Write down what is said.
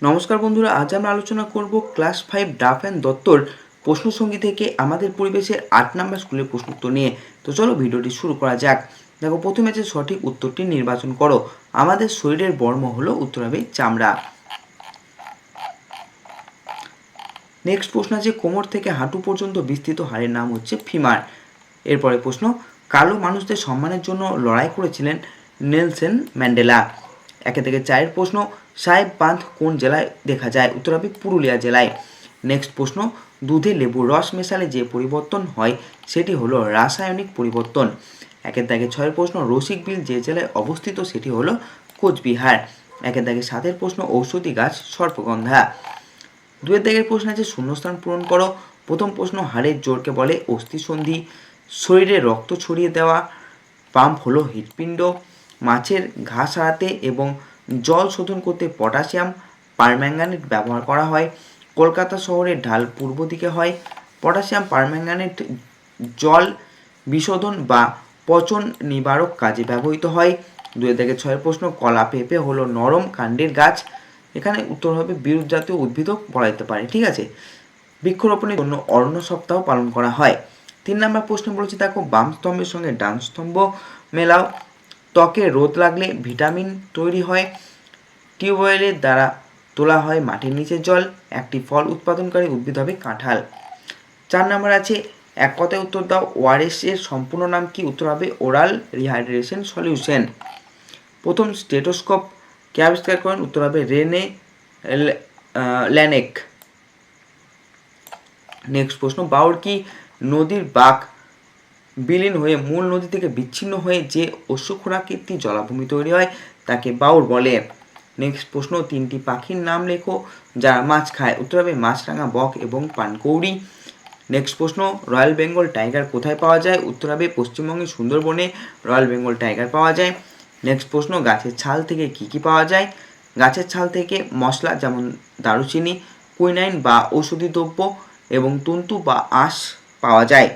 নমস্কার বন্ধুরা, আজ আমরা আলোচনা করব ক্লাস 5 ডাফ অ্যান্ড দত্তর প্রশ্নসঙ্গী থেকে আমাদের পরিবেশের 8 নম্বর স্কুলের প্রশ্ন উত্তর নিয়ে। তো চলো ভিডিওটি শুরু করা যাক। দেখো, প্রথমে যে সঠিক উত্তরটি নির্বাচন করো। আমাদের শরীরের বর্ম হলো, উত্তর হবে চামড়া। নেক্সট প্রশ্ন আছে, কোমর থেকে হাঁটু পর্যন্ত বিস্তৃত হাড়ের নাম হচ্ছে ফিমার। এরপরে প্রশ্ন, কালো মানুষদের সম্মানের জন্য লড়াই করেছিলেন নেলসন ম্যান্ডেলা। 1 থেকে 4 প্রশ্ন, সাহেব বাঁধ কোন জেলায় দেখা যায়? উত্তর হবে পুরুলিয়া জেলায়। নেক্সট প্রশ্ন, দুধে লেবুর রস মেশালে যে পরিবর্তন হয় সেটি হলো রাসায়নিক পরিবর্তন। 1 থেকে 6 প্রশ্ন, রসিক বিল যে জেলায় অবস্থিত সেটি হলো কোচবিহার। 1 থেকে 7 প্রশ্ন, ঔষধি গাছ সর্পগন্ধা। 2 থেকে প্রশ্ন আছে, শূন্যস্থান পূরণ করো। প্রথম প্রশ্ন, হাড়ের জোরকে বলে অস্থিসন্ধি। শরীরে রক্ত ছড়িয়ে দেওয়া পাম্প হলো হৃৎপিণ্ড। মাছের ঘা সারাতে এবং জল শোধন করতে পটাশিয়াম পারম্যাঙ্গানেট ব্যবহার করা হয়। কলকাতা শহরের ঢাল পূর্ব দিকে হয়। পটাশিয়াম পারম্যাঙ্গানেট জল বিশোধন বা পচন নিবারক কাজে ব্যবহৃত হয়। 2 থেকে 6 প্রশ্ন, কলা পেঁপে হলো নরম কাণ্ডের গাছ। এখানে উত্তর হবে বিরুৎ জাতীয় উদ্ভিদও বলা যেতে পারে। ঠিক আছে, বৃক্ষরোপণের জন্য অরণ্য সপ্তাহ পালন করা হয়। 3 নম্বর প্রশ্ন বলেছে, দেখো, বাম স্তম্ভের সঙ্গে ডান স্তম্ভ মেলাও। ত্বকে রোদ লাগলে ভিটামিন তৈরি হয়। টিউবওয়েলের দ্বারা তোলা হয় মাটির নিচের জল। একটি ফল উৎপাদনকারী উদ্ভিদ হবে কাঁঠাল। 4 নম্বর আছে, এক কথায় উত্তর দাও, ওআরএস এর সম্পূর্ণ নাম কি? উত্তর হবে ওরাল রিহাইড্রেশন সলিউশন। প্রথম স্টেটোস্কোপ কে আবিষ্কার করেন? উত্তর হবে রেনে ল্যানেক। নেক্সট প্রশ্ন, বাউড়কি নদীর বাঁক বিলীন হয়ে মূল নদী থেকে বিচ্ছিন্ন হয়ে যে অশ্বক্ষুরাকৃতি জলাভূমি তৈরি হয় তাকে বাউড় বলে। নেক্সট প্রশ্ন, 3টি পাখির নাম লেখো যারা মাছ খায়। উত্তর হবে মাছরাঙা, বক এবং পানকৌড়ি। নেক্সট প্রশ্ন, রয়্যাল বেঙ্গল টাইগার কোথায় পাওয়া যায়? উত্তর হবে পশ্চিমবঙ্গের সুন্দরবনে রয়্যাল বেঙ্গল টাইগার পাওয়া যায়। নেক্সট প্রশ্ন, গাছের ছাল থেকে কি কি পাওয়া যায়? গাছের ছাল থেকে মশলা যেমন দারুচিনি, কুইনাইন বা ঔষধি দ্রব্য এবং তন্তু বা আঁশ পাওয়া যায়।